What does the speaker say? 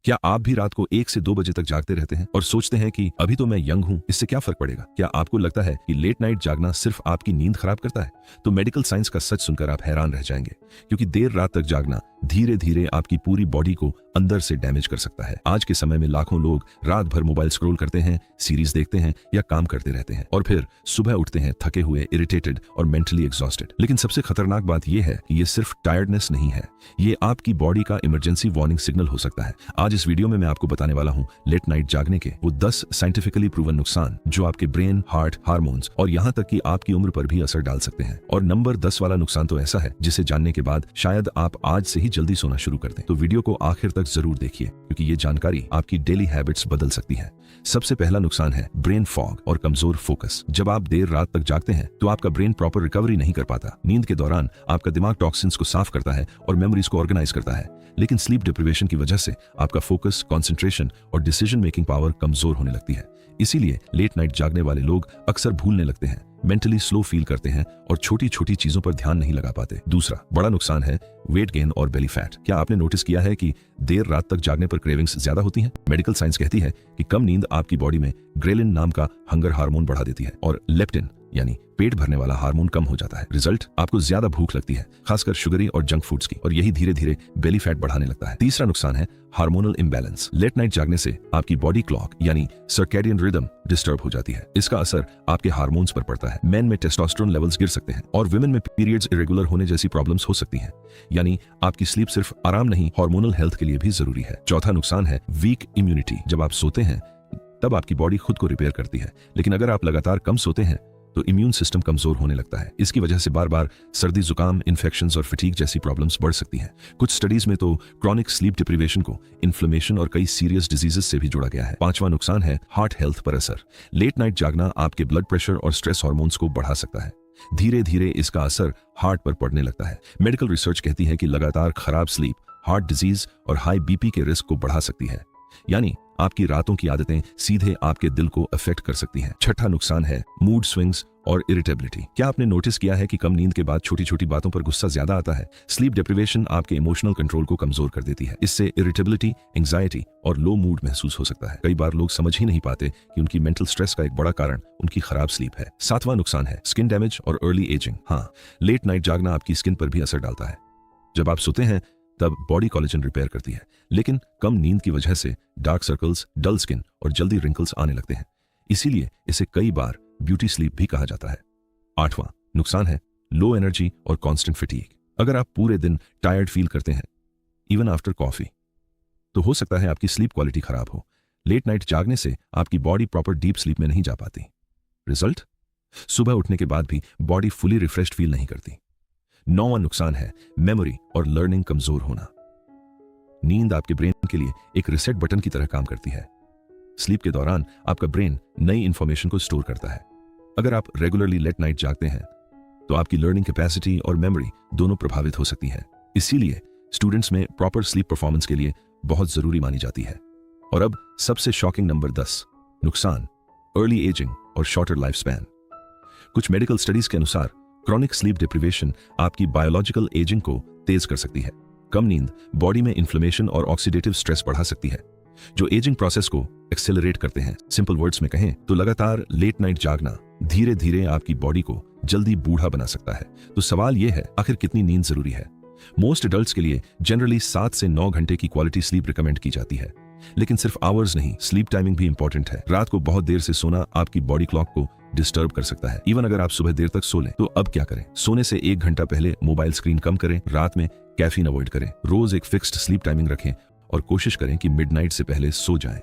क्या आप भी रात को 1 से 2 बजे तक जागते रहते हैं और सोचते हैं कि अभी तो मैं यंग हूं, इससे क्या फर्क पड़ेगा? क्या आपको लगता है कि लेट नाइट जागना सिर्फ आपकी नींद खराब करता है? तो मेडिकल साइंस का सच सुनकर आप हैरान रह जाएंगे, क्योंकि देर रात तक जागना धीरे धीरे आपकी पूरी बॉडी को अंदर से डैमेज कर सकता है। आज के समय में लाखों लोग रात भर मोबाइल स्क्रॉल करते हैं, सीरीज देखते हैं या काम करते रहते हैं और फिर सुबह उठते हैं थके हुए, इरिटेटेड और मेंटली एग्जॉस्टेड। लेकिन सबसे खतरनाक बात यह है कि ये सिर्फ टायर्डनेस नहीं है, ये आपकी बॉडी का इमरजेंसी वार्निंग सिग्नल हो सकता है। आज इस वीडियो में मैं आपको बताने वाला हूं लेट नाइट जागने के वो 10 साइंटिफिकली प्रूवन नुकसान जो आपके ब्रेन, हार्ट, हार्मोन्स और यहां तक कि आपकी उम्र पर भी असर डाल सकते हैं। और नंबर 10 वाला नुकसान तो ऐसा है जिसे जानने के बाद शायद आप आज से ही जल्दी सोना शुरू कर दें। तो वीडियो को आखिर तक जरूर देखिए, क्योंकि ये जानकारी आपकी डेली हैबिट्स बदल सकती है। सबसे पहला नुकसान है ब्रेन फॉग और कमजोर फोकस। जब आप देर रात तक जागते हैं तो आपका ब्रेन प्रॉपर रिकवरी नहीं कर पाता। नींद के दौरान आपका दिमाग टॉक्सिन्स को साफ करता है और मेमोरीज को ऑर्गेनाइज करता है, लेकिन स्लीप डिप्रिवेशन की वजह से आपका फोकस, कंसंट्रेशन और डिसीजन मेकिंग पावर कमजोर होने लगती है। इसीलिए लेट नाइट जागने वाले लोग अक्सर भूलने लगते हैं, मेंटली स्लो फील करते हैं और छोटी छोटी चीजों पर ध्यान नहीं लगा पाते। दूसरा बड़ा नुकसान है वेट गेन और बेली फैट। क्या आपने नोटिस किया है कि देर रात तक जागने पर क्रेविंग्स ज्यादा होती हैं? मेडिकल साइंस कहती है कि कम नींद आपकी बॉडी में ग्रेलिन नाम का हंगर हार्मोन बढ़ा देती है और लेप्टिन यानी पेट भरने वाला हार्मोन कम हो जाता है। रिजल्ट, आपको ज्यादा भूख लगती है, खासकर शुगरी और जंक फूड्स की, और यही धीरे धीरे बेली फैट बढ़ाने लगता है। तीसरा नुकसान है हार्मोनल इम्बैलेंस। लेट नाइट जागने से आपकी बॉडी क्लॉक यानी सर्कैडियन रिदम डिस्टर्ब हो जाती है। इसका असर आपके हार्मोन्स पर पड़ता है। मेन में टेस्टोस्टेरोन लेवल्स गिर सकते हैं और विमेन में पीरियड्स इरेगुलर होने जैसी प्रॉब्लम्स हो सकती हैं। यानी आपकी स्लीप सिर्फ आराम नहीं, हार्मोनल हेल्थ के लिए भी जरूरी है। चौथा नुकसान है वीक इम्यूनिटी। जब आप सोते हैं तब आपकी बॉडी खुद को रिपेयर करती है, लेकिन अगर आप लगातार कम सोते हैं तो इम्यून सिस्टम कमजोर होने लगता है। इसकी वजह से बार बार सर्दी, जुकाम, इन्फेक्शंस और फटीग जैसी प्रॉब्लम्स बढ़ सकती हैं। कुछ स्टडीज में तो क्रॉनिक स्लीप डिप्रिवेशन को इन्फ्लेमेशन और कई सीरियस डिजीजेस से भी जोड़ा गया है। पांचवा नुकसान है हार्ट हेल्थ पर असर। लेट नाइट जागना आपके ब्लड प्रेशर और स्ट्रेस हार्मोन्स को बढ़ा सकता है। धीरे धीरे इसका असर हार्ट पर पड़ने लगता है। मेडिकल रिसर्च कहती है कि लगातार खराब स्लीप हार्ट डिजीज और हाई बीपी के रिस्क को बढ़ा सकती है, यानी आपकी रातों की आदतें सीधे आपके दिल को अफेक्ट कर सकती हैं। छठा नुकसान है मूड स्विंग्स और इरिटेबिलिटी। क्या आपने नोटिस किया है कि कम नींद के बाद छोटी छोटी बातों पर गुस्सा ज्यादा आता है? स्लीप डिप्रिवेशन आपके इमोशनल कंट्रोल को कमजोर कर देती है। इससे इरिटेबिलिटी, एंजाइटी और लो मूड महसूस हो सकता है। कई बार लोग समझ ही नहीं पाते कि उनकी मेंटल स्ट्रेस का एक बड़ा कारण उनकी खराब स्लीप है। सातवां नुकसान है स्किन डैमेज और अर्ली एजिंग। हाँ, लेट नाइट जागना आपकी स्किन पर भी असर डालता है। जब आप सोते हैं तब बॉडी कोलेजन रिपेयर करती है, लेकिन कम नींद की वजह से डार्क सर्कल्स, डल स्किन और जल्दी रिंकल्स आने लगते हैं। इसीलिए इसे कई बार ब्यूटी स्लीप भी कहा जाता है। आठवां नुकसान है लो एनर्जी और कांस्टेंट फटीग। अगर आप पूरे दिन टायर्ड फील करते हैं इवन आफ्टर कॉफी, तो हो सकता है आपकी स्लीप क्वालिटी खराब हो। लेट नाइट जागने से आपकी बॉडी प्रॉपर डीप स्लीप में नहीं जा पाती। रिजल्ट, सुबह उठने के बाद भी बॉडी फुली रिफ्रेश्ड फील नहीं करती। नौवां नुकसान है मेमोरी और लर्निंग कमजोर होना। नींद आपके ब्रेन के लिए एक रिसेट बटन की तरह काम करती है। स्लीप के दौरान आपका ब्रेन नई इंफॉर्मेशन को स्टोर करता है। अगर आप रेगुलरली लेट नाइट जागते हैं तो आपकी लर्निंग कैपेसिटी और मेमोरी दोनों प्रभावित हो सकती है। इसीलिए स्टूडेंट्स में प्रॉपर स्लीप परफॉर्मेंस के लिए बहुत जरूरी मानी जाती है। और अब सबसे शॉकिंग नंबर 10 नुकसान, अर्ली एजिंग और शॉर्टर लाइफ स्पैन। कुछ मेडिकल स्टडीज के अनुसार क्रॉनिक स्लीप डिप्रिवेशन आपकी बायोलॉजिकल एजिंग को तेज कर सकती है। कम नींद बॉडी में इन्फ्लेमेशन और ऑक्सीडेटिव स्ट्रेस बढ़ा सकती है, जो एजिंग प्रोसेस को एक्सेलरेट करते हैं। सिंपल वर्ड्स में कहें तो लगातार लेट नाइट जागना धीरे धीरे आपकी बॉडी को जल्दी बूढ़ा बना सकता है। तो सवाल यह है, आखिर कितनी नींद जरूरी है? मोस्ट एडल्ट्स के लिए जनरली 7 से 9 घंटे की क्वालिटी स्लीप रिकमेंड की जाती है, लेकिन सिर्फ आवर्स नहीं, स्लीप टाइमिंग भी इंपॉर्टेंट है। रात को बहुत देर से सोना आपकी बॉडी क्लॉक को डिस्टर्ब कर सकता है। इवन अगर आप सुबह देर तक सो लें तो अब क्या करें? सोने से 1 घंटा पहले मोबाइल स्क्रीन कम करें, रात में कैफीन अवॉइड करें, रोज एक फिक्स्ड स्लीप टाइमिंग रखें और कोशिश करें कि मिडनाइट से पहले सो जाएं।